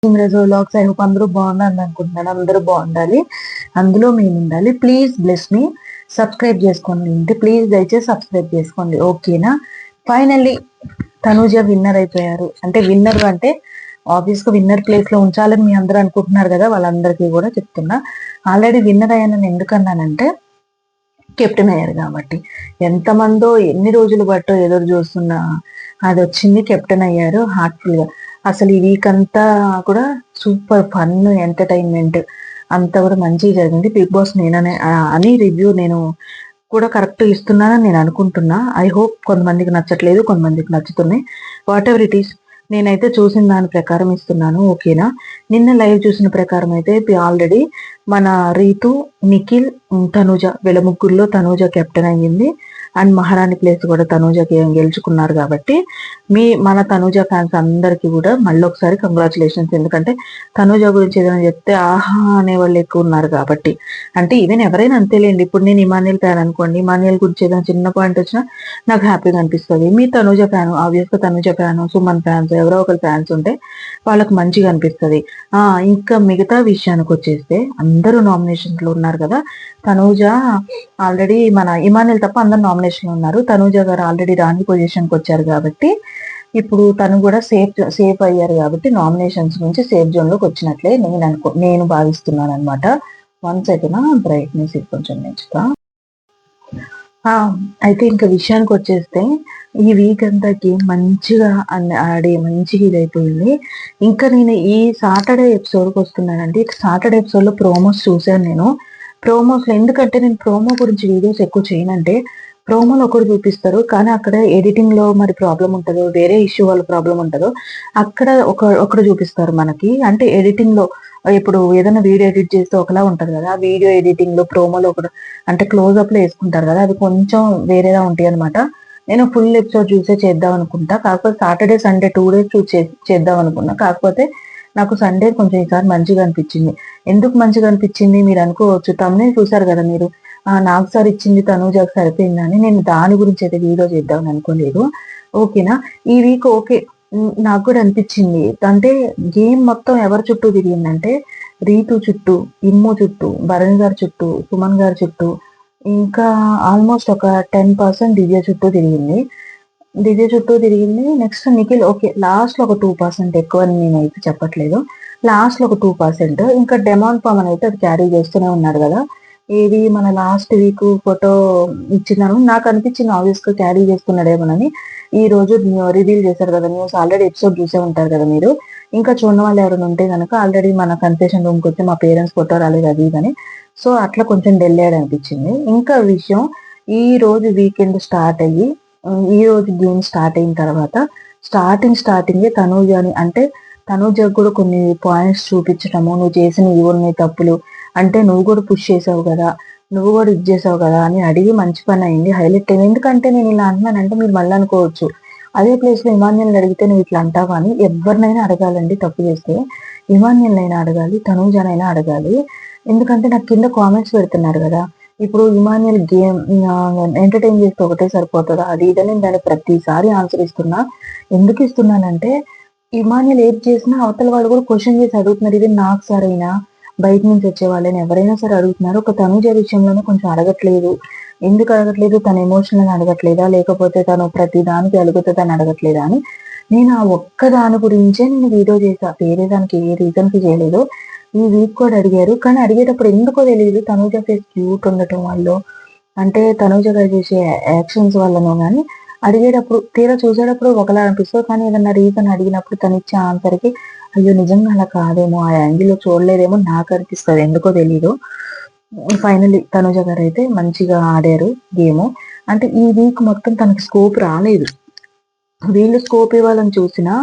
Vlogs I hope అందరూ బాగున్నారు అనుకుంటున్నాను. అందరూ బాగుండాలి, అందులో మేము ఉండాలి. Please bless me. సబ్స్క్రైబ్ చేసుకోండి, ప్లీజ్ దయచేసి సబ్స్క్రైబ్ చేసుకోండి, ఓకేనా? ఫైనల్లీ తనూజ విన్నర్ అయిపోయారు. అంటే విన్నర్ అంటే ఆబ్వియస్ గా విన్నర్ ప్లేస్ లో ఉంచాలని మీ అందరూ అనుకుంటున్నారు కదా, వాళ్ళందరికీ కూడా చెప్తున్నా. ఆల్రెడీ విన్నర్ అయ్యానని ఎందుకన్నానంటే కెప్టెన్ అయ్యారు కాబట్టి. ఎంతమందో ఎన్ని రోజులు బట్టో ఎదురు చూస్తున్నా అది వచ్చింది, కెప్టెన్ అయ్యారు హార్ట్ఫుల్ గా. అసలు ఈ వీక్ అంతా కూడా సూపర్ ఫన్ ఎంటర్టైన్మెంట్ అంతా కూడా మంచిగా జరిగింది. బిగ్ బాస్ నేననే అని రివ్యూ నేను కూడా కరెక్ట్ ఇస్తున్నానని నేను అనుకుంటున్నా. ఐ హోప్ కొంతమందికి నచ్చట్లేదు, కొంతమందికి నచ్చుతున్నాయి. వాట్ ఎవర్ ఇట్ ఈస్, నేనైతే చూసిన దాని ప్రకారం ఇస్తున్నాను, ఓకేనా? నిన్న లైవ్ చూసిన ప్రకారం అయితే ఆల్రెడీ మన రీతు, నిఖిల్, తనూజ వీళ్ళ ముగ్గురులో తనూజ కెప్టెన్ అయ్యింది. అండ్ మహారాణి ప్లేస్ కూడా తనూజకి గెలుచుకున్నారు కాబట్టి మన తనూజ ఫ్యాన్స్ అందరికీ కూడా మళ్ళీ ఒకసారి కంగ్రాచులేషన్స్. ఎందుకంటే తనూజ గురించి ఏదైనా చెప్తే ఆహా అనే వాళ్ళు ఎక్కువ ఉన్నారు కాబట్టి. అంటే ఈవెన్ ఎవరైనా అంతేలేండి. ఇప్పుడు నేను ఇమాన్యుయల్ ఫ్యాన్ అనుకోండి, ఇమాన్యుయల్ గురించి ఏదైనా చిన్న పాయింట్ వచ్చినా నాకు హ్యాపీగా అనిపిస్తుంది. మీ తనూజ ఫ్యాన్, ఆబ్వియస్ గా తనూజ ఫ్యాన్, సుమన్ ఫ్యాన్స్, ఎవరో ఒకరు ఫ్యాన్స్ ఉంటే వాళ్ళకి మంచిగా అనిపిస్తుంది. ఇంకా మిగతా విషయానికి వచ్చేస్తే అందరూ నామినేషన్స్ లో ఉన్నారు కదా. తనూజ ఆల్రెడీ మన ఇమాన్యుయల్ తప్ప అందరు నామినేషన్ లో ఉన్నారు. తనూజ గారు ఆల్రెడీ రాణి పొజిషన్ కి వచ్చారు కాబట్టి ఇప్పుడు తను కూడా సేఫ్ అయ్యారు కాబట్టి నామినేషన్స్ నుంచి సేఫ్ జోన్ లోకి వచ్చినట్లే నేను భావిస్తున్నాను అనమాట. వన్ సెకండ్ బ్రైట్నెస్ కొంచెం పెంచుతా. అయితే ఇంకా విషయానికి వచ్చేస్తే ఈ వీక్ అంతా గేమ్ మంచిగా ఆడి మంచిగా ఇదైపోయింది. ఇంకా నేను ఈ సాటర్డే ఎపిసోడ్కి వస్తున్నానండి. సాటర్డే ఎపిసోడ్ లో ప్రోమోస్ చూసాను నేను. ప్రోమోస్ లో ఎందుకంటే నేను ప్రోమో గురించి వీడియోస్ ఎక్కువ చేయనంటే ప్రోమోలో ఒకటి చూపిస్తారు, కానీ అక్కడ ఎడిటింగ్ లో మరి ప్రాబ్లం ఉంటుందో, వేరే ఇష్యూ వల్ల ప్రాబ్లం ఉంటుందో అక్కడ ఒకటి చూపిస్తారు మనకి. అంటే ఎడిటింగ్ లో ఇప్పుడు ఏదైనా వీడియో ఎడిట్ చేస్తే ఒకలా ఉంటది కదా, వీడియో ఎడిటింగ్ లో ప్రోమోలో ఒకటి అంటే క్లోజ్అప్ లో వేసుకుంటారు కదా, అది కొంచెం వేరేగా ఉంటాయి అనమాట. నేను ఫుల్ ఎపిసోడ్ చూసే చేద్దాం అనుకుంటా, కాకపోతే సాటర్డే సండే 2 days చేద్దాం అనుకున్నా. కాకపోతే నాకు సండే కొంచెం ఈసారి మంచిగా అనిపించింది. ఎందుకు మంచిగా అనిపించింది మీరు అనుకోవచ్చు, తమ్నే చూసారు కదా మీరు. నాకు సార్ ఇచ్చింది తనూజకు సరిపోయిందని. నేను దాని గురించి అయితే వీడియో చేద్దామని అనుకోలేదు, ఓకేనా? ఈ వీక్ ఓకే నాకు కూడా అనిపించింది. అంటే గేమ్ మొత్తం ఎవరి చుట్టూ తిరిగిందంటే రీతు చుట్టూ, ఇమ్ము చుట్టూ, భరణ్ గారి చుట్టూ, సుమన్ గారి చుట్టూ, ఇంకా ఆల్మోస్ట్ ఒక 10% దివ్య చుట్టూ తిరిగింది. నెక్స్ట్ నిఖిల్ ఓకే లాస్ట్ లో ఒక 2%, ఎక్కువ నేనైతే చెప్పట్లేదు, లాస్ట్ లో ఒక 2%. ఇంకా డెమాన్ పామన్ అయితే అది క్యారీ చేస్తూనే ఉన్నాడు కదా. ఏది మన లాస్ట్ వీక్ ఫోటో ఇచ్చినాను, నాకు అనిపించింది ఆబ్వియస్ గా క్యారీ చేస్తున్నాడేమోనని. ఈ రోజు రివీల్ చేశారు కదా న్యూస్, ఆల్రెడీ ఎపిసోడ్ చూసే ఉంటారు కదా మీరు. ఇంకా చూడని వాళ్ళు ఎవరైనా ఉంటే కనుక ఆల్రెడీ మన కన్ఫెషన్ రూమ్కి వచ్చి మా పేరెంట్స్ ఫోటో రాలేదు అది ఇదని, సో అట్లా కొంచెం డెల్లేడ్ అనిపించింది. ఇంకా విషయం, ఈ రోజు వీకెండ్ స్టార్ట్ అయ్యి ఈ రోజు గేమ్ స్టార్ట్ అయిన తర్వాత స్టార్టింగే తనూజని అంటే తనూజకు కూడా కొన్ని పాయింట్స్ చూపించడము, నువ్వు చేసిన ఇవన్నీ తప్పులు అంటే నువ్వు కూడా పుష్ చేసావు కదా, నువ్వు కూడా ఇది చేసావు కదా అని అడిగి మంచి పని అయింది, హైలైట్ అయింది. ఎందుకంటే నేను ఇలా అంటున్నానంటే మీరు మళ్ళీ అనుకోవచ్చు అదే ప్లేస్ లో ఇమాన్యుల్ అడిగితే నువ్వు ఇట్లా అంటావా అని. ఎవరినైనా అడగాలండి తప్పు చేస్తే, ఇమాన్యుల్ అయినా అడగాలి, తనూజనైనా అడగాలి. ఎందుకంటే నాకు కింద కామెంట్స్ పెడుతున్నారు కదా, ఇప్పుడు ఇమాన్యుల్ గేమ్ ఎంటర్టైన్ చేస్తే ఒకటే సరిపోతుందా అది ఇదని దాన్ని ప్రతిసారి ఆన్సర్ ఇస్తున్నా. ఎందుకు ఇస్తున్నానంటే ఇమాన్యుల్ ఏది చేసినా అవతల వాళ్ళు కూడా క్వశ్చన్ చేసి అడుగుతున్నారు. ఇది నాకు సరైనా బయట నుంచి వచ్చే వాళ్ళని ఎవరైనా సరే అడుగుతున్నారు. ఒక తనుజ విషయంలోనే కొంచెం అడగట్లేదు. ఎందుకు అడగట్లేదు? తన ఎమోషనల్ అడగట్లేదా, లేకపోతే తను ప్రతి దానికి అడుగుతుందని అడగట్లేదా అని నేను ఆ ఒక్క దాని గురించే నేను వీడియో చేసా, వేరే దానికి ఏ రీజన్ కి చేయలేదు. ఈ వీక్ కూడా అడిగారు, కానీ అడిగేటప్పుడు ఎందుకో తెలియదు తనూజ ఫేస్ క్యూట్ ఉండటం వల్ల, అంటే తనూజ గారు చేసే యాక్షన్స్ వల్లనో కానీ అడిగేటప్పుడు తీరా చూసేటప్పుడు ఒకలా అనిపిస్తుంది, కానీ ఏదన్నా రీజన్ అడిగినప్పుడు తను ఇచ్చే ఆన్సర్కి అయ్యో నిజంగా అలా కాదేమో, ఆ యాంగిల్లో చూడలేదేమో నాకు అనిపిస్తుంది, ఎందుకో తెలీదు. ఫైనల్లీ తనూజ గారు అయితే మంచిగా ఆడారు గేమ్. అంటే ఈ వీక్ మొత్తం తనకి స్కోప్ రాలేదు. వీళ్ళు స్కోప్ ఇవ్వాలని చూసినా,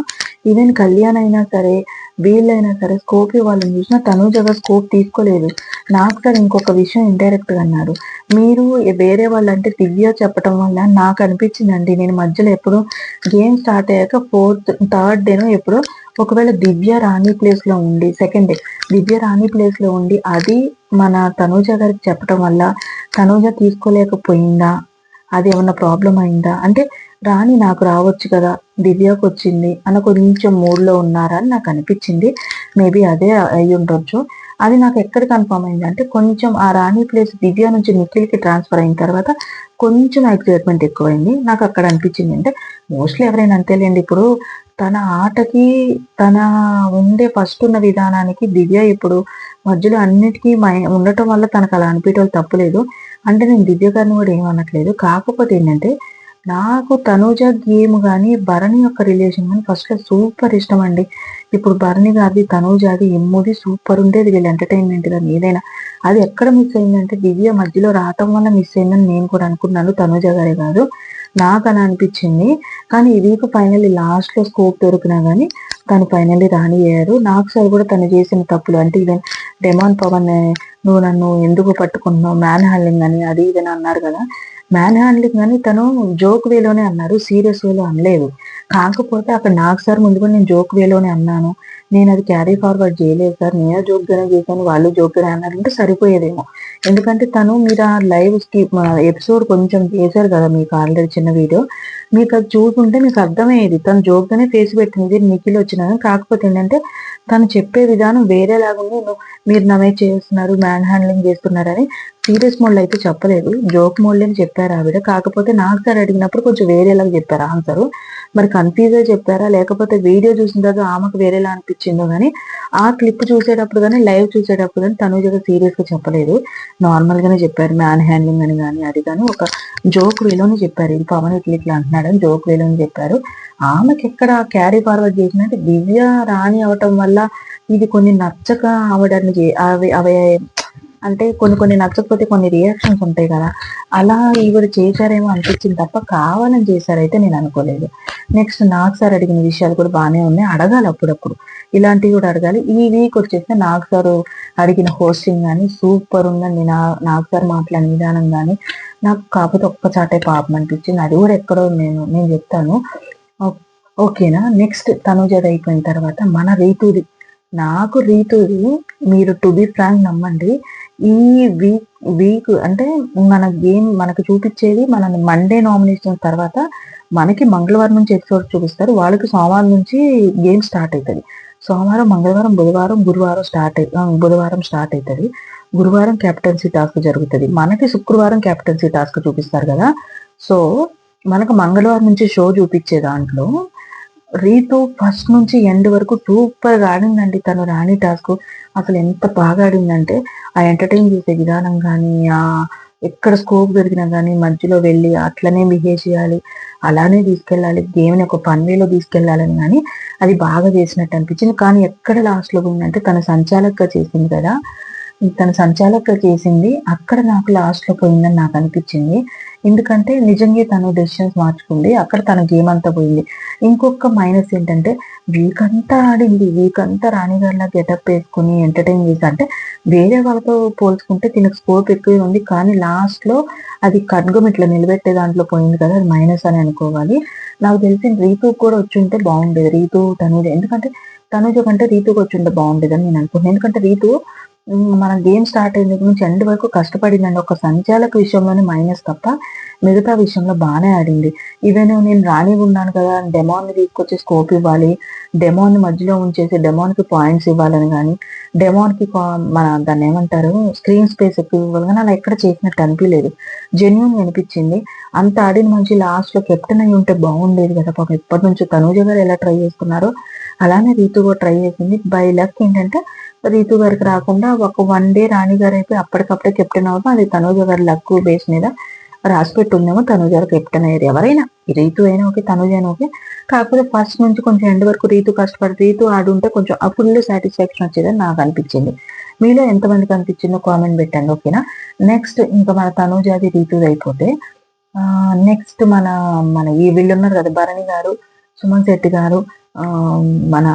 ఈవెన్ కళ్యాణ్ అయినా సరే వీళ్ళైనా సరే స్కోప్ ఇవ్వాలని చూసినా తనూజ గారు స్కోప్ తీసుకోలేదు. నాకు సార్ ఇంకొక విషయం ఇండైరెక్ట్ గా అన్నారు, మీరు వేరే వాళ్ళు అంటే దివ్య చెప్పడం వల్ల నాకు అనిపించిందండి, నేను మధ్యలో ఎప్పుడు గేమ్ స్టార్ట్ అయ్యాక థర్డ్ డేనో ఎప్పుడో ఒకవేళ దివ్య రాణి ప్లేస్ లో ఉండి, సెకండ్ డే దివ్య రాణి ప్లేస్ లో ఉండి అది మన తనూజ గారికి చెప్పడం వల్ల తనూజ తీసుకోలేకపోయిందా అది ఏమన్నా ప్రాబ్లం అయిందా అంటే రాణి నాకు రావచ్చు కదా, దివ్యకు వచ్చింది అన్న కొంచెం మూడ్లో ఉన్నారా అని నాకు అనిపించింది. మేబీ అదే అయి ఉండొచ్చు. అది నాకు ఎక్కడ కన్ఫర్మ్ అయింది అంటే కొంచెం ఆ రాణి ప్లేస్ దివ్య నుంచి నిఖిల్కి ట్రాన్స్ఫర్ అయిన తర్వాత కొంచెం ఎక్సైట్మెంట్ ఎక్కువైంది నాకు అక్కడ అనిపించింది. అంటే మోస్ట్లీ ఎవరైనా అంతేలేండి. ఇప్పుడు తన ఆటకి తన ఉండే ఫస్ట్ ఉన్న విధానానికి దివ్య ఇప్పుడు మధ్యలో అన్నిటికీ ఉండటం వల్ల తనకు అలా అనిపించడం తప్పులేదు. అంటే నేను దివ్య గారిని కూడా ఏమనట్లేదు. కాకపోతే ఏంటంటే నాకు తనూజ గేమ్ కానీ భరణి యొక్క రిలేషన్ కానీ ఫస్ట్లో సూపర్ ఇష్టం అండి. ఇప్పుడు భరణి గారిది తనూజాది ఎమ్ముది సూపర్ ఉండేది వీళ్ళ ఎంటర్టైన్మెంట్ కానీ ఏదైనా. అది ఎక్కడ మిస్ అయిందంటే దివ్య మధ్యలో రావటం వల్ల మిస్ అయిందని నేను కూడా అనుకున్నాను. తనూజ గారే కాదు నాకు అలా అనిపించింది. కానీ ఈ వీక్ ఫైనల్లీ లాస్ట్లో స్కోప్ దొరికినా కానీ తను ఫైనల్లీ రానియ్యారు. నాకు సార్ కూడా తను చేసిన తప్పులు అంటే ఈవెన్ డెమాన్ పవన్ నువ్వు నన్ను ఎందుకు పట్టుకుంటున్నావు మ్యాన్ హ్యాండ్లింగ్ అని అది ఇదని అన్నారు కదా. మ్యాన్ హ్యాండ్లింగ్ అని తను జోక్ వేలోనే అన్నారు, సీరియస్ వేలో అనలేదు. కాకపోతే అక్కడ నాకు సార్ ముందు కూడా నేను జోక్ వేలోనే అన్నాను, నేను అది క్యారీ ఫార్వర్డ్ చేయలేదు సార్, నేను జోక్గానే చేశాను వాళ్ళు జోక్గానే అన్నారంటే సరిపోయేదేమో. ఎందుకంటే తను మీరు ఆ లైవ్ ఎపిసోడ్ కొంచెం చేశారు కదా మీకు ఆల్రెడీ చిన్న వీడియో, మీకు అది చూసుంటే మీకు అర్థమయ్యేది తను జోక్గానే ఫేస్ పెట్టింది నిఖిల్ వచ్చిన. కాకపోతే ఏంటంటే తను చెప్పే విధానం వేరేలాగుంది. మీరు నమే చేస్తున్నారు మ్యాన్ హ్యాండ్లింగ్ చేస్తున్నారని సీరియస్ మోడ్లో అయితే చెప్పలేదు, జోక్ మోడ్లో చెప్పారు ఆవిడ. కాకపోతే నాకు సార్ అడిగినప్పుడు కొంచెం వేరేలాగా చెప్పారు ఆన్సరు. మరి కన్ఫ్యూజ్గా చెప్పారా లేకపోతే వీడియో చూసిన తర్వాత ఆమెకు వేరేలా అనిపించిందో కానీ ఆ క్లిప్ చూసేటప్పుడు కానీ లైవ్ చూసేటప్పుడు కానీ తనూజగా సీరియస్గా చెప్పలేదు, నార్మల్గానే చెప్పారు మ్యాన్ హ్యాండ్లింగ్ అని కానీ అది కానీ ఒక జోక్ వేలోనే చెప్పారు. ఇది పవన్ ఇట్లా అంటున్నాడని జోక్ వేలోనే చెప్పారు. ఆమెకి ఎక్కడ క్యారీ ఫార్వర్డ్ చేసినట్టు దివ్య రాణి అవటం వల్ల ఇది కొన్ని నచ్చక ఆవిడని అవి అంటే కొన్ని నచ్చకపోతే కొన్ని రియాక్షన్స్ ఉంటాయి కదా, అలా ఈవిడ చేశారేమో అనిపించింది తప్ప కావాలని చేశారైతే నేను అనుకోలేదు. నెక్స్ట్ నాగ్ సార్ అడిగిన విషయాలు కూడా బాగానే ఉన్నాయి, అడగాలి అప్పుడప్పుడు ఇలాంటివి కూడా అడగాలి. ఈ వీక్ వచ్చేస్తే నాగ్ సార్ అడిగిన హోస్టింగ్ కానీ సూపర్ ఉందండి. నాగ్ సార్ మాట్లాడిన విధానం కానీ నాకు కాకపోతే ఒక్కచాటే పాపం అనిపించింది. అది కూడా ఎక్కడో నేను చెప్తాను ఓకేనా. నెక్స్ట్ తనుజది అయిపోయిన తర్వాత మన రీతుది, నాకు రీతుది మీరు టు బి ఫ్రాంక్ నమ్మండి ఈ వీక్ అంటే మన గేమ్ మనకు చూపించేది మన మండే నామినేషన్ తర్వాత మనకి మంగళవారం నుంచి ఎపిసోడ్ చూపిస్తారు, వాళ్ళకి సోమవారం నుంచి గేమ్ స్టార్ట్ అవుతుంది. సోమవారం మంగళవారం బుధవారం గురువారం బుధవారం స్టార్ట్ అవుతుంది. గురువారం కెప్టెన్సీ టాస్క్ జరుగుతుంది, మనకి శుక్రవారం కెప్టెన్సీ టాస్క్ చూపిస్తారు కదా. సో మనకు మంగళవారం నుంచి షో చూపించే దాంట్లో రీతు ఫస్ట్ నుంచి ఎండ్ వరకు సూపర్గా ఆడిందండి. తను రాణి టాస్క్ అసలు ఎంత బాగా ఆడిందంటే ఆ ఎంటర్టైన్ చేసే విధానం కానీ ఆ ఎక్కడ స్కోప్ దొరికినా కానీ మధ్యలో వెళ్ళి అట్లనే బిహేవ్ చేయాలి, అలానే తీసుకెళ్ళాలి, గేమ్ని ఒక పన్వేలో తీసుకెళ్ళాలని కానీ అది బాగా చేసినట్టు అనిపించింది. కానీ ఎక్కడ లాస్ట్లో పోయిందంటే తన సంచాలకుగా చేసింది కదా, తన సంచాలకుగా చేసింది అక్కడ నాకు లాస్ట్లో పోయిందని నాకు అనిపించింది. ఎందుకంటే నిజంగా తను డెసిషన్స్ మార్చుకుంది, అక్కడ తన గేమ్ అంతా పోయింది. ఇంకొక మైనస్ ఏంటంటే వీక్ అంతా ఆడింది, వీక్ అంతా రాణిగారిలా గెటప్ వేసుకుని ఎంటర్టైన్ చేసి అంటే వేరే వాళ్ళతో పోల్చుకుంటే తినకు స్కోప్ ఎక్కువ ఉంది. కానీ లాస్ట్లో అది ఖడ్గం ఇట్లా నిలబెట్టే దాంట్లో పోయింది కదా, అది మైనస్ అని అనుకోవాలి. నాకు తెలిసి రీతు కూడా వచ్చి ఉంటే బాగుండేది, రీతు తనూజ. ఎందుకంటే తనూజ కంటే రీతుకి వచ్చి ఉంటే బాగుండేదని నేను అనుకుంటున్నాను. ఎందుకంటే రీతు మన గేమ్ స్టార్ట్ అయిన దగ్గర నుంచి ఎండ్ వరకు కష్టపడిందండి. ఒక సంచాలక విషయంలోనే మైనస్ తప్ప మిగతా విషయంలో బాగానే ఆడింది. ఈవెన్ నేను రాణి ఉన్నాను కదా డెమాన్ని తీసుకొచ్చి స్కోప్ ఇవ్వాలి, డెమాన్ని మధ్యలో ఉంచేసి డెమాన్కి పాయింట్స్ ఇవ్వాలని కానీ డెమాన్కి మన దాన్ని ఏమంటారు స్క్రీన్ స్పేస్ ఎక్కువ ఇవ్వాలి కానీ అలా ఎక్కడ చేసినట్టు అనిపించలేదు, జెన్యున్ అనిపించింది. అంత ఆడిన మంచి లాస్ట్లో కెప్టెన్ అయి ఉంటే బాగుండేది కదా. పాపం ఎప్పటి నుంచో తనూజ గారు ఎలా ట్రై చేస్తున్నారో అలానే రీతు కూడా ట్రై చేసింది. బై లక్ ఏంటంటే రీతు గారికి రాకుండా ఒక వన్ డే రాణి గారు అయిపోయి అప్పటికప్పుడే కెప్టెన్ అవ్వడం అది తనూజ గారి లక్ బేస్ మీద రాసిపెట్టి ఉందేమో. తనూజ గారు కెప్టెన్ అయ్యారు, ఎవరైనా రీతు అయినా ఓకే తనూజ అయినా ఓకే. కాకపోతే ఫస్ట్ నుంచి కొంచెం ఎండ్ వరకు రీతు కష్టపడి రీతు ఆడుంటే కొంచెం ఆ ఫుల్ సాటిస్ఫాక్షన్ వచ్చేదని నాకు అనిపించింది. మీలో ఎంతమందికి అనిపించిందో కామెంట్ పెట్టండి ఓకేనా. నెక్స్ట్ ఇంకా మన తనూజాది రీతుది అయిపోతే నెక్స్ట్ మన మన ఈ వీళ్ళు ఉన్నారు కదా భరణి గారు సుమన్ శెట్టి గారు మన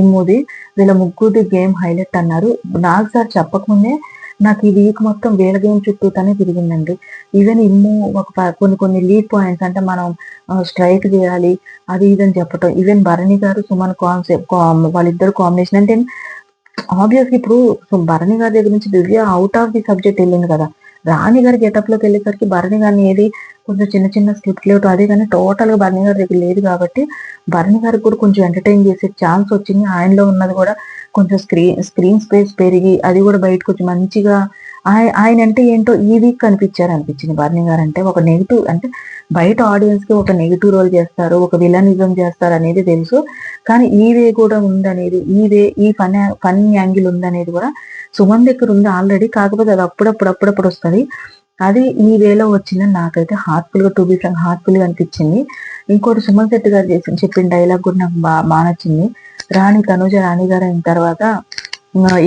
ఇమ్ముది, వీళ్ళ ముగ్గురు గేమ్ హైలైట్ అన్నారు. నాగ్ సార్ చెప్పకముందే నాకు ఈ వీక్ మొత్తం వీళ్ళ గేమ్ చుట్టూతానే తిరిగిందండి. ఈవెన్ ఇమ్ము ఒక కొన్ని లీడ్ పాయింట్స్ అంటే మనం స్ట్రైక్ చేయాలి అది ఇదని చెప్పటం, ఈవెన్ భరణి గారు సుమన్ కాన్సెప్ట్ వాళ్ళిద్దరు కాంబినేషన్ అంటే ఆబ్వియస్గా ఇప్పుడు భరణి గారి దగ్గర నుంచి దివ్య అవుట్ ఆఫ్ ది సబ్జెక్ట్ వెళ్ళింది కదా, రాణి గారి గెటప్ లోకి వెళ్ళేసరికి భరణి గారిని ఏది కొంచెం చిన్న చిన్న స్క్రిప్ట్లు అదే కానీ టోటల్గా భరణి గారి దగ్గర లేదు కాబట్టి భరణి గారికి కూడా కొంచెం ఎంటర్టైన్ చేసే ఛాన్స్ వచ్చింది. ఆయనలో ఉన్నది కూడా కొంచెం స్క్రీన్ స్పేస్ పెరిగి అది కూడా బయటకు వచ్చి మంచిగా ఆయన అంటే ఏంటో ఈ వీక్ అనిపించింది భరణి గారు. అంటే ఒక నెగిటివ్ అంటే బయట ఆడియన్స్ కి ఒక నెగిటివ్ రోల్ చేస్తారు, ఒక విలనిజం చేస్తారు అనేది తెలుసు. కానీ ఈ వే కూడా ఉందనేది, ఈ ఫన్ యాంగిల్ ఉందనేది కూడా సుమన్ దగ్గర ఉంది ఆల్రెడీ. కాకపోతే అది అప్పుడప్పుడు వస్తుంది. అది ఈ వేలో వచ్చిందని నాకైతే హార్ట్ఫుల్ గా, టు బి ఫ్రాంక్ హార్ట్ఫుల్ గా అనిపించింది. ఇంకోటి సుమన్ శెట్టి గారు చెప్పిన డైలాగ్ కూడా నాకు బాగా నచ్చింది. తనుజ రాణి గారు అయిన తర్వాత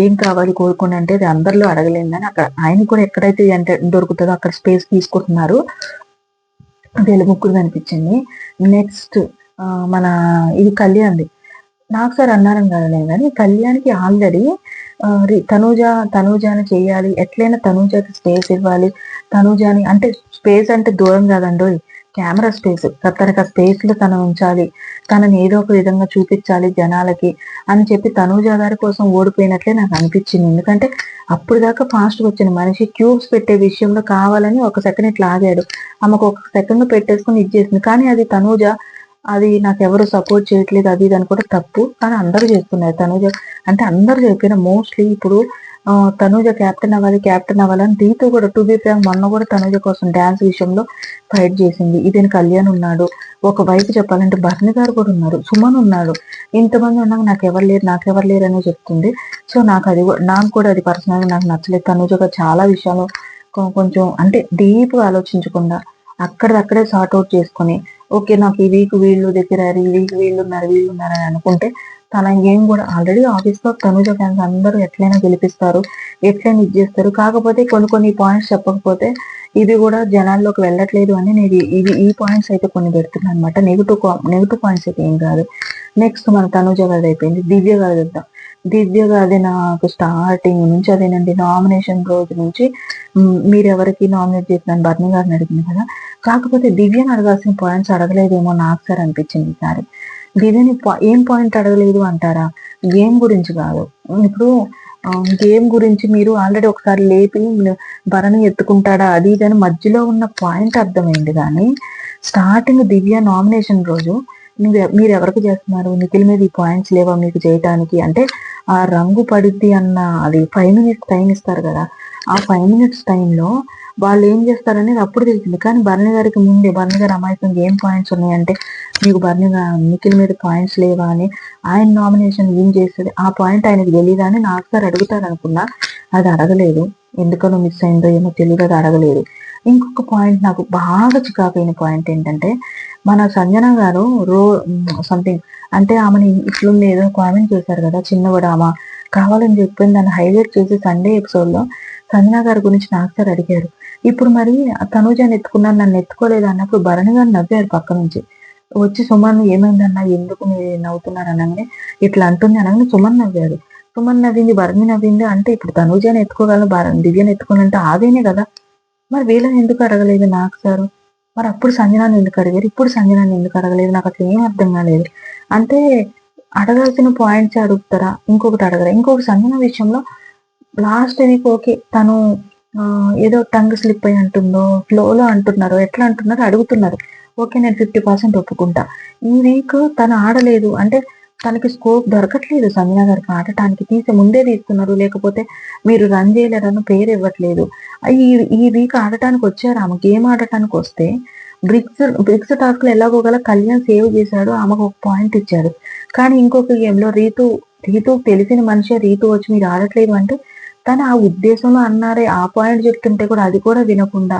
ఏం కావాలి కోరుకోండి అంటే అది అందరిలో అడగలేదని, అక్కడ ఆయన కూడా ఎక్కడైతే అంటే దొరుకుతుందో అక్కడ స్పేస్ తీసుకుంటున్నారు. అది ముగ్గురు అనిపించింది. నెక్స్ట్ మన ఇది కళ్యాణ్ది. నాకు సార్ అన్నారని కాదలేదు కానీ కళ్యాణ్కి ఆల్రెడీ తనూజాని చేయాలి, ఎట్లయినా తనూజాకి స్పేస్ ఇవ్వాలి. తనూజాని అంటే స్పేస్ అంటే దూరం కాదండో, కెమెరా స్పేస్, తనకి ఆ స్పేస్ లో తను ఉంచాలి, తనని ఏదో ఒక విధంగా చూపించాలి జనాలకి అని చెప్పి తనూజ గారి కోసం ఓడిపోయినట్లే నాకు అనిపించింది. ఎందుకంటే అప్పుడు దాకా ఫాస్ట్గా వచ్చిన మనిషి క్యూబ్స్ పెట్టే విషయంలో కావాలని ఒక సెకండ్ ఇట్లా ఆగాడు, ఆమెకు ఒక సెకండ్ పెట్టేసుకుని ఇచ్చేసింది. కానీ అది తనూజ, అది నాకు ఎవరు సపోర్ట్ చేయట్లేదు అది ఇది అని కూడా తప్పు. కానీ అందరూ చేస్తున్నారు. తనూజ అంటే అందరూ చెప్పిన మోస్ట్లీ ఇప్పుడు తనూజ క్యాప్టెన్ అవ్వాలని రీతు కూడా, టు బి ఫ్రాంక్ మొన్న కూడా తనూజ కోసం డాన్స్ విషయంలో ఫైట్ చేసింది. ఇదేని కళ్యాణ్ ఉన్నాడు, ఒకవైపు చెప్పాలంటే భరణి గారు కూడా ఉన్నారు, సుమన్ ఉన్నాడు, ఇంతమంది ఉన్నాక నాకెవరు లేరు అని చెప్తుంది. సో నాకు కూడా అది పర్సనల్గా నాకు నచ్చలేదు. తనూజగా చాలా విషయాలు కొంచెం అంటే డీప్ గా ఆలోచించకుండా అక్కడక్కడే సార్ట్ అవుట్ చేసుకొని, ఓకే నాకు ఈ వీక్ వీళ్ళు దగ్గర, ఈ వీక్ వీళ్ళున్నారు అని అనుకుంటే తన గేమ్ కూడా ఆల్రెడీ ఆఫీస్ లో తనుజ ఫ్యాన్స్ అందరూ ఎట్లయినా గెలిపిస్తారు, ఎట్లయినా ఇచ్చేస్తారు. కాకపోతే కొన్ని పాయింట్స్ చెప్పకపోతే ఇది కూడా జనాల్లోకి వెళ్ళట్లేదు అని నేను ఈ పాయింట్స్ అయితే కొన్ని పెడుతున్నాను అనమాట. నెగిటివ్ పాయింట్స్ అయితే ఏం కాదు. నెక్స్ట్ మన తనుజ గారి అయిపోయింది. దివ్య గారి చూద్దాం. దివ్య గారి నాకు స్టార్టింగ్ నుంచి అదేనండి, నామినేషన్ రోజు నుంచి మీరు ఎవరికి నామినేట్ చేసిన భరణి గారిని అడిగింది కదా. కాకపోతే దివ్యని అడగాల్సిన పాయింట్స్ అడగలేదేమో నాకు సార్ అనిపించింది ఈసారి. దివ్యని ఏం పాయింట్ అడగలేదు అంటారా? గేమ్ గురించి కాదు. ఇప్పుడు గేమ్ గురించి మీరు ఆల్రెడీ ఒకసారి లేపి భరణి ఎత్తుకుంటాడా అది ఇది అని మధ్యలో ఉన్న పాయింట్ అర్థమైంది. కానీ స్టార్టింగ్ దివ్య నామినేషన్ రోజు మీరు ఎవరికి చేస్తున్నారు, నిఖిల్ మీద ఈ పాయింట్స్ లేవా మీకు చేయటానికి అంటే ఆ రంగు పడిద్ది అన్న అది 5 minutes టైం ఇస్తారు కదా, ఆ 5 minutes టైంలో వాళ్ళు ఏం చేస్తారనేది అప్పుడు తెలిసింది. కానీ భరణి గారికి ముందే భరణి గారు అమాయకంగా ఏం పాయింట్స్ ఉన్నాయంటే మీకు నిఖిల్ మీద పాయింట్స్ లేవా అని ఆయన నామినేషన్ ఏం చేస్తుంది, ఆ పాయింట్ ఆయనకు తెలియదా అని నాకు సార్ అడుగుతారు అనుకున్నా. అది అడగలేదు, ఎందుకనో మిస్ అయిందో ఏమో తెలియదు, అది అడగలేదు. ఇంకొక పాయింట్ నాకు బాగా చికాకైన పాయింట్ ఏంటంటే మన సంజన గారు సంథింగ్ అంటే ఆమెని ఇట్లుంది ఏదో కామెంట్ చేశారు కదా, చిన్నవాడు ఆమె కావాలని చెప్పింది, దాన్ని హైలైట్ చేసి సండే ఎపిసోడ్ లో సంజన గారి గురించి నాకు సార్ అడిగారు. ఇప్పుడు మరి తనుజాని ఎత్తుకున్నాను నన్ను ఎత్తుకోలేదు అన్నప్పుడు భరణి గారు నవ్వారు పక్క నుంచి వచ్చి, సుమన్ ఏమైందన్నా ఎందుకు మీరు నవ్వుతున్నారు అనగానే ఇట్లా అంటుంది అనగానే సుమన్ నవ్వాడు. సుమన్ నవ్వింది, భరణి నవ్వింది. అంటే ఇప్పుడు తనుజాని ఎత్తుకోగలను దివ్యని ఎత్తుకోవాలంటే ఆదేనే కదా, మరి వీళ్ళని ఎందుకు అడగలేదు నాకు సారు? మరి అప్పుడు సంజనాన్ని ఎందుకు అడిగారు, ఇప్పుడు సంజనాన్ని ఎందుకు అడగలేదు? నాకు అసలు ఏం అర్థం కాలేదు. అంటే అడగాల్సిన పాయింట్స్ అడుగుతారా, ఇంకొకటి అడగరా? ఇంకొకటి సంజన విషయంలో లాస్ట్ వీక్ ఓకే తను ఏదో టంగ్ స్లిప్ అయి అంటుందో ఫ్లోలో అంటున్నారో ఎట్లా అంటున్నారో అడుగుతున్నారు, ఓకే నేను 50% ఒప్పుకుంటా. ఈ వీక్ తను ఆడలేదు అంటే తనకి స్కోప్ దొరకట్లేదు సంజన గారికి ఆడటానికి, ముందే తీస్తున్నారు, లేకపోతే మీరు రన్ చేయలేరని పేరు ఇవ్వట్లేదు. ఈ వీక్ ఆడటానికి వచ్చారు, ఆమె గేమ్ ఆడటానికి వస్తే బ్రిక్స్ టాస్క్ లో ఎలాగోగల కళ్యాణ్ సేవ్ చేశాడు, ఆమెకు ఒక పాయింట్ ఇచ్చాడు. కానీ ఇంకొక గేమ్ లో రీతు తెలిసిన మనిషి రీతు వచ్చి మీరు ఆడట్లేదు అంటే తను ఆ ఉద్దేశంలో అన్నారే, ఆ పాయింట్ చెప్తుంటే కూడా అది కూడా వినకుండా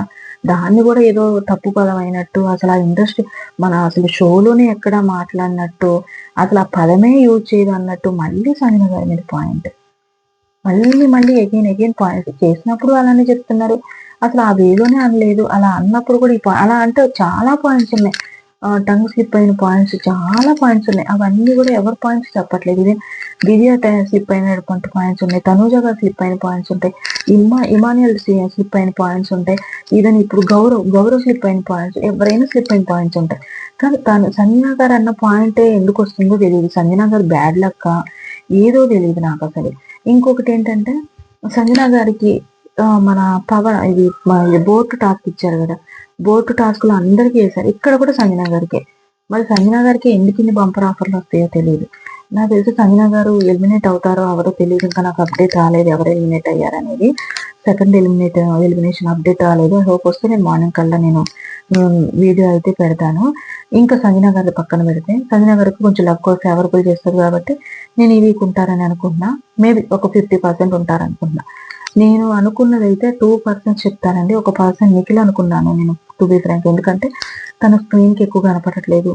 దాన్ని కూడా ఏదో తప్పు పదం అయినట్టు, అసలు ఆ ఇండస్ట్రీ అసలు షోలోనే ఎక్కడ మాట్లాడినట్టు, అసలు ఆ పదమే యూజ్ చేయదు అన్నట్టు మళ్ళీ సంజన గారి మీద పాయింట్, మళ్ళీ అగైన్ పాయింట్ చేసినప్పుడు అలానే చెప్తున్నారు. అసలు ఆ వేలోనే అనలేదు, అలా అన్నప్పుడు కూడా అలా అంటే చాలా పాయింట్స్ ఉన్నాయి. టంగ్ స్లిప్ అయిన పాయింట్స్ చాలా పాయింట్స్ ఉన్నాయి. అవన్నీ కూడా ఎవరి పాయింట్స్ చెప్పట్లేదు. ఇదే దివ్య స్లిప్ అయినటువంటి పాయింట్స్ ఉన్నాయి, తనూజ గారు స్లిప్ అయిన పాయింట్స్ ఉంటాయి, ఇమాన్యుయల్ స్లిప్ అయిన పాయింట్స్ ఉంటాయి, ఈవెన్ ఇప్పుడు గౌరవ్ స్లిప్ అయిన పాయింట్స్, ఎవరైనా స్లిప్ అయిన పాయింట్స్ ఉంటాయి. కానీ సంజన గారు అన్న పాయింటే ఎందుకు వస్తుందో తెలియదు. సంజన గారు బ్యాడ్ లక్ ఏదో తెలియదు నాకు అసలు. ఇంకొకటి ఏంటంటే సంజన గారికి మన పవర్ ఇది బోట్ టాస్క్ ఇచ్చారు కదా, బోటు టాస్క్లు అందరికీ వేశారు. ఇక్కడ కూడా సంజన గారికి. మరి సంజన గారికి ఎందుకు ఇన్ని బంపర్ ఆఫర్లు వస్తాయో తెలియదు. నాకు తెలిసి సంజన గారు ఎలిమినేట్ అవుతారో అవరో తెలియదు. ఇంకా నాకు అప్డేట్ రాలేదు ఎవరు ఎలిమినేట్ అయ్యారనేది. సెకండ్ ఎలిమినేషన్ అప్డేట్ రాలేదు. హోప్ వస్తే నేను మార్నింగ్ కల్లా నేను వీడియో అయితే పెడతాను. ఇంకా సంజన గారి పక్కన పెడితే సంజన గారికి కొంచెం లక్ ఫేవరబుల్ చేస్తారు కాబట్టి నేను ఈ వీక్ ఉంటారని అనుకుంటున్నా. మేబీ ఒక 50% ఉంటారనుకుంటున్నా. నేను అనుకున్నదైతే 2% చెప్తానండి. ఒక పర్సన్ నిఖిల్ అనుకున్నాను నేను, టు బి ఫ్రాంక్. ఎందుకంటే తన స్క్రీన్కి ఎక్కువ కనపడట్లేదు.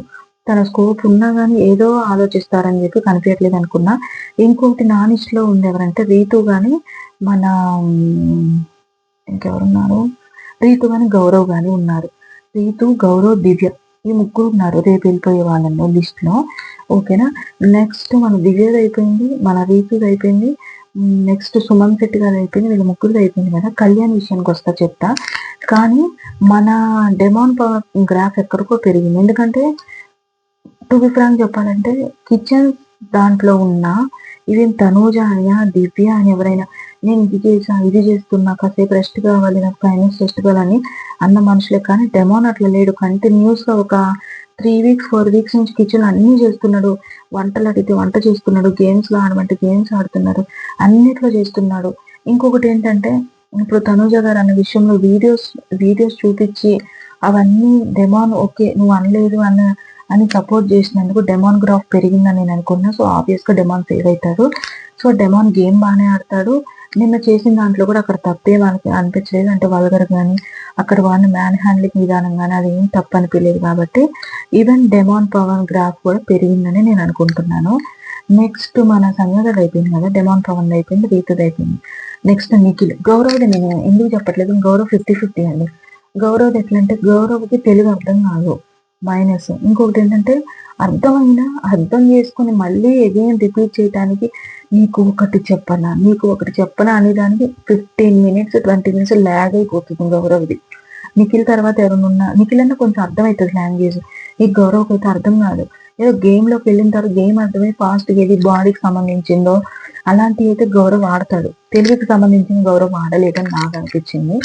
తన స్కోప్ ఉన్నా కానీ ఏదో ఆలోచిస్తారని చెప్పి కనిపించట్లేదు అనుకున్నా. ఇంకోటి నా లిస్ట్లో ఉంది ఎవరంటే రీతు కానీ మన ఇంకెవరున్నారు, రీతు కానీ గౌరవ్ కానీ ఉన్నారు. రీతు, గౌరవ్, దివ్య ఈ ముగ్గురు ఉన్నారు రేపు వెళ్ళిపోయే వాళ్ళను లిస్ట్లో. ఓకేనా. నెక్స్ట్ మన దివ్యది అయిపోయింది, మన రీతుది అయిపోయింది, నెక్స్ట్ సుమన్ శెట్టి గారు అయిపోయింది. వీళ్ళ ముగ్గురు అయిపోయింది కదా. కళ్యాణ్ విషయానికి వస్తా చెప్తా. కానీ మన డెమాన్ పవర్ గ్రాఫ్ ఎక్కడికో పెరిగింది. ఎందుకంటే టు బి ఫ్రాంక్ చెప్పాలంటే కిచెన్ దాంట్లో ఉన్న ఈవెన్ తనూజ అని దివ్య అని ఎవరైనా నేను ఇది చేసా ఇది చేస్తున్నా కాసేపు రెస్ట్ కావాలి నాకు ఫైనాన్స్ రెస్ట్ కావాలని అన్న మనుషులే. కానీ డెమోన్ అట్లా లేడు. కంటిన్యూస్గా ఒక 3 వీక్స్ 4 వీక్స్ నుంచి కిచెన్ అన్నీ చేస్తున్నాడు. వంటలు అడిగితే వంట చేస్తున్నాడు, గేమ్స్లో ఆడమంటే గేమ్స్ ఆడుతున్నాడు, అన్నిట్లో చేస్తున్నాడు. ఇంకొకటి ఏంటంటే ఇప్పుడు తనూజ గారు అన్న విషయంలో వీడియోస్ చూపించి అవన్నీ డెమాన్ ఓకే నువ్వు అనలేదు అని సపోర్ట్ చేసినందుకు డెమాన్ గ్రాఫ్ పెరిగిందని నేను అనుకున్నా. సో ఆబ్వియస్గా డెమాన్ ఫెయిల్ అవుతాడు. సో డెమాన్ గేమ్ బాగానే ఆడతాడు. నిన్న చేసిన దాంట్లో కూడా అక్కడ తప్పే వాళ్ళకి అనిపించలేదు. అంటే వల్గర్ కానీ అక్కడ వాడిన మ్యాన్ హ్యాండ్లింగ్ విధానం కానీ అది ఏం తప్పు అనిపించలేదు. కాబట్టి ఈవెన్ డెమాన్ పవన్ గ్రాఫ్ కూడా పెరిగిందని నేను అనుకుంటున్నాను. నెక్స్ట్ మన సంజయ్ అయిపోయింది కదా, డెమాన్ పవన్ అయిపోయింది, రీతుది అయిపోయింది. నెక్స్ట్ నిఖిల్. గౌరవ్ది నేను ఎందుకు చెప్పట్లేదు, గౌరవ్ 50-50 అండి. గౌరవ్ది ఎట్లా అంటే గౌరవ్కి తెలుగు అర్థం కాదు, మైనస్. ఇంకొకటి ఏంటంటే అర్థం చేసుకుని మళ్ళీ అగైన్ రిపీట్ చేయడానికి నీకు ఒకటి చెప్పనా అనేదానికి 15 minutes 20 minutes ల్యాగ్ అయిపోతుంది గౌరవ్ది. నిఖిల్ తర్వాత ఎవరున్నా నిఖిల్ అన్న కొంచెం అర్థమవుతుంది లాంగ్వేజ్. ఈ గౌరవ్కి అయితే అర్థం కాదు. ఏదో గేమ్లోకి వెళ్ళిన తర్వాత గేమ్ అర్థమై ఫాస్ట్గా ఏది బాడీకి సంబంధించిందో అలాంటివి అయితే గౌరవ్ ఆడతాడు. తెలుగుకి సంబంధించిన గౌరవ్ ఆడలేదని నాకు అనిపించింది.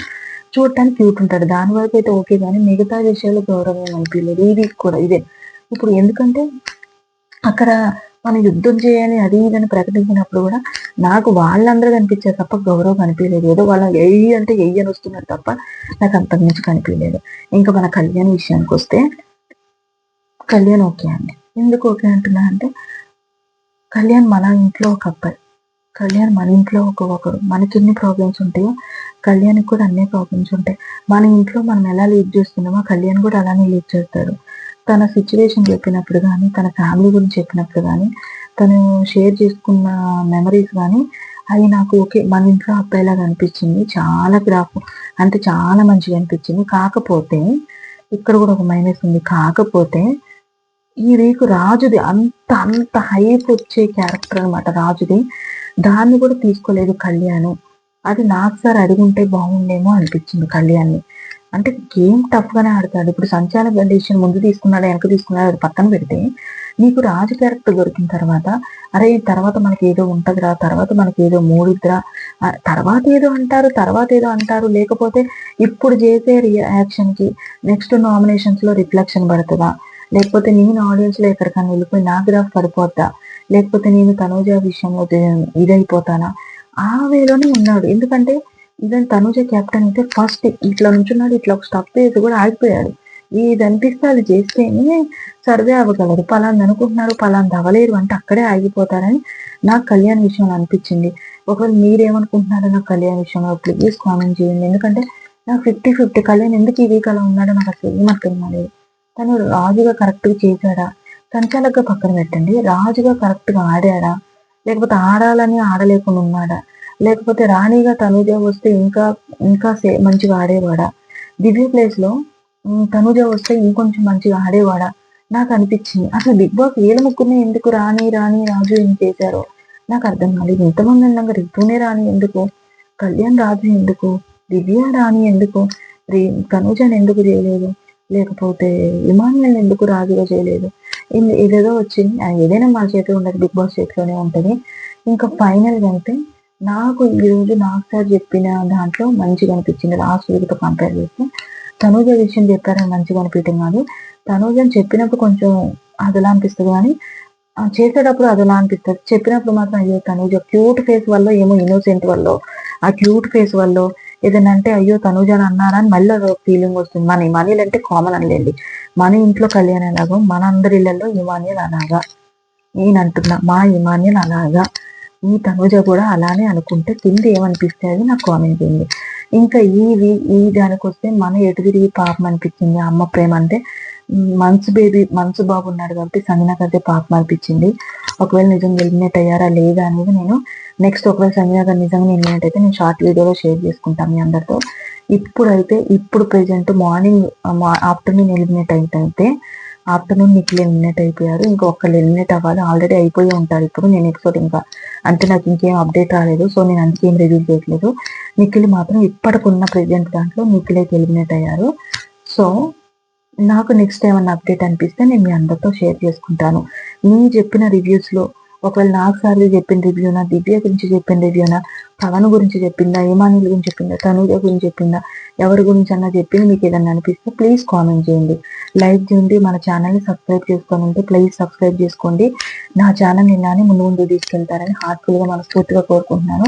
చూడటానికి క్యూట్ ఉంటాడు, దాని వరకు అయితే ఓకే. కానీ మిగతా విషయాలు గౌరవం అనిపించలేదు. ఈ వీక్ కూడా ఇదే. ఇప్పుడు ఎందుకంటే అక్కడ మనం యుద్ధం చేయాలి అది ఇదని ప్రకటించినప్పుడు కూడా నాకు వాళ్ళందరూ కనిపించారు తప్ప గౌరవ్ కనిపించలేదు. ఏదో వాళ్ళ అంటే అని వస్తున్నారు తప్ప నాకు అంతకు మించి కనిపించలేదు. ఇంకా మన కళ్యాణ్ విషయానికి వస్తే కళ్యాణ్ ఓకే అండి. ఎందుకు ఓకే అంటున్నా అంటే కళ్యాణ్ మన ఇంట్లో ఒక అబ్బాయి, కళ్యాణ్ మన ఇంట్లో ఒకరు. మనకి ఎన్ని ప్రాబ్లమ్స్ ఉంటాయో కళ్యాణ్కి కూడా అన్ని ప్రాబ్లమ్స్ ఉంటాయి. మన ఇంట్లో మనం ఎలా లీడ్ చేస్తున్నామో కళ్యాణ్ కూడా అలానే లీడ్ చేస్తాడు. తన సిచ్యువేషన్ చెప్పినప్పుడు కానీ తన ఫ్యామిలీ గురించి చెప్పినప్పుడు కానీ తను షేర్ చేసుకున్న మెమరీస్ కానీ అవి నాకు ఓకే మన ఇంట్లో అబ్బాయిలాగా అనిపించింది. చాలా గ్రాఫ్ అంటే చాలా మంచిగా అనిపించింది. కాకపోతే ఇక్కడ కూడా ఒక మైనస్ ఉంది. కాకపోతే ఈ వీక్ రాజుది అంత హైప్ వచ్చే క్యారెక్టర్ అనమాట రాజుది. దాన్ని కూడా తీసుకోలేదు కళ్యాణ్. అది నాకు సార్ అడిగుంటే బాగుండేమో అనిపించింది కళ్యాణ్ని. అంటే గేమ్ టఫ్గానే ఆడతాడు. ఇప్పుడు సంచాలక కండిషన్ ముందు తీసుకున్నాడు వెనక తీసుకున్నాడు అది పక్కన పెడితే నీకు రాజు క్యారెక్టర్ దొరికిన తర్వాత అరే తర్వాత మనకి ఏదో ఉంటుందిరా, తర్వాత మనకి ఏదో మూడిద్దిరా, తర్వాత ఏదో అంటారు లేకపోతే ఇప్పుడు చేసే రియాక్షన్కి నెక్స్ట్ నామినేషన్స్లో రిఫ్లెక్షన్ పడుతుందా, లేకపోతే నేను ఆడియన్స్లో ఎక్కడికైనా వెళ్ళిపోయి నా గ్రాఫ్ పడిపోద్దా, లేకపోతే నేను తనూజ విషయంలో ఇదైపోతానా, ఆ వేలోనే ఉన్నాడు. ఎందుకంటే ఈవెన్ తనూజ కెప్టెన్ అయితే ఫస్ట్ ఇట్లా నుంచున్నాడు, ఇట్లా ఒక స్టప్ వేసి కూడా ఆగిపోయాడు. ఇది అనిపిస్తే అది చేస్తేనే సర్వే అవ్వగలరు. పలాంది అనుకుంటున్నారు పలాంది అవ్వలేరు అంటే అక్కడే ఆగిపోతారని నాకు కళ్యాణ్ విషయంలో అనిపించింది. ఒకవేళ మీరేమనుకుంటున్నారో నాకు కళ్యాణ్ విషయంలో ప్లీజ్ కామెంట్ చేయండి. ఎందుకంటే నాకు 50-50 కళ్యాణ్ ఎందుకు ఈ వీక్ అలా ఉన్నాడో నాకు అసలు ఏం అర్థం కాలేదు. తను రాజుగా కరెక్ట్గా చేశాడా, సంచాలకుగా పక్కన పెట్టండి, రాజుగా కరెక్ట్గా ఆడాడా, లేకపోతే ఆడాలని ఆడలేకుండా ఉన్నాడా, లేకపోతే రాణిగా తనూజ వస్తే ఇంకా ఇంకా మంచిగా ఆడేవాడా, దివ్య ప్లేస్లో తనూజ వస్తే ఇంకొంచెం మంచిగా ఆడేవాడా నాకు అనిపించింది. అసలు బిగ్ బాస్ వీళ్ళ ముగ్గురిని ఎందుకు రాణి రాజు ఏం చేశారో నాకు అర్థం కాలేదు. ఇంతమంది ఉండగా రితునే రాణి ఎందుకు, కళ్యాణ్ రాజు ఎందుకు, దివ్య రాణి ఎందుకు, తనూజని ఎందుకు చేయలేదు, లేకపోతే ఇమాన్యుల్ ఎందుకు రాజుగా చేయలేదు. ఏదేదో వచ్చింది. ఏదైనా మా చేతిలో ఉండదు, బిగ్ బాస్ చేతిలోనే ఉంటుంది. ఇంకా ఫైనల్గా అయితే నాకు ఈరోజు నాకు సార్ చెప్పిన దాంట్లో మంచిగా అనిపించింది లాస్ట్ వీక్తో కంపేర్ చేస్తే. తనూజ విషయం చెప్పారని మంచిగా అనిపించడం కాదు, తనూజ అని చెప్పినప్పుడు కొంచెం అదలా అనిపిస్తుంది కానీ చేసేటప్పుడు అదలా అనిపిస్తుంది, చెప్పినప్పుడు మాత్రం అయ్యో తనూజ క్యూట్ ఫేస్ వల్ల ఏమో ఇన్నోసెంట్ వల్ల ఆ క్యూట్ ఫేస్ వల్ల ఏదైనా అంటే అయ్యో తనూజ అని అన్నారా అని మళ్ళీ అదొక ఫీలింగ్ వస్తుంది. మనీలు అంటే కామన్ అనలేండి, మన ఇంట్లో కళ్యాణ్ ఎలాగో మన అందరి ఇళ్లలో ఇమాన్యుల్ అలాగా, నేను అంటున్నా మా ఇమాన్యుల్ అలాగా, ఈ తనూజ కూడా అలానే అనుకుంటే కింద ఏమనిపిస్తే అది నాకు కామెంట్ చేయండి. ఇంకా ఈ దానికి వస్తే మన ఎటు తిరిగి పాపం అనిపించింది అమ్మ ప్రేమ అంటే, మనసు బాబు ఉన్నాడు కాబట్టి సంజనకైతే పాపం అనిపించింది. ఒకవేళ నిజంగా ఎలిమినేట్ అయ్యారా లేదా అనేది నేను నెక్స్ట్, ఒకవేళ సంజన గారు నిజంగా ఎలిమినేట్ అయితే నేను షార్ట్ వీడియోలో షేర్ చేసుకుంటాను మీ అందరితో. ఇప్పుడు ప్రెజెంట్ మార్నింగ్ ఆఫ్టర్నూన్ ఎలిమినేట్ అయితే ఆఫ్టర్నూన్ నిఖిల్ ఎలిమినేట్ అయిపోయారు. ఇంకా ఒక్కళ్ళు ఎలిమినేట్ అవ్వాలి, ఆల్రెడీ అయిపోయి ఉంటారు. ఇప్పుడు నేను ఎపిసోడ్ ఇంకా అంటే నాకు ఇంకేం అప్డేట్ రాలేదు, సో నేను అందుకేం రివీల్ చేయట్లేదు. నిఖిల్ మాత్రం ఇప్పటికున్న ప్రెజెంట్ దాంట్లో నిఖిల్ అయితే ఎలిమినేట్ అయ్యారు. సో నాకు నెక్స్ట్ ఏమన్నా అప్డేట్ అనిపిస్తే నేను మీ అందరితో షేర్ చేసుకుంటాను. నేను చెప్పిన రివ్యూస్లో ఒకవేళ నాకు సార్లు చెప్పిన రివ్యూనా, దివ్య గురించి చెప్పిన రివ్యూనా, పవన్ గురించి చెప్పిందా, ఇమానుయల్ గురించి చెప్పిందా, తనూజ గురించి చెప్పిందా, ఎవరి గురించి అన్నా చెప్పింది మీకు ఏదన్నా అనిపిస్తే ప్లీజ్ కామెంట్ చేయండి, లైక్ చేయండి. మన ఛానల్ని సబ్స్క్రైబ్ చేసుకొని ఉంటే ప్లీజ్ సబ్స్క్రైబ్ చేసుకోండి. నా ఛానల్ ఇలానే ముందు తీసుకెళ్తారని హార్ట్ఫుల్గా మనస్ఫూర్తిగా కోరుకుంటున్నాను.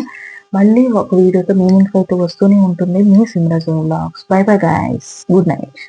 మళ్ళీ ఒక వీడియోతో మీ ముందుకు అయితే వస్తూనే ఉంటుంది మీ Simraj vlogs. Bye bye guys, good night.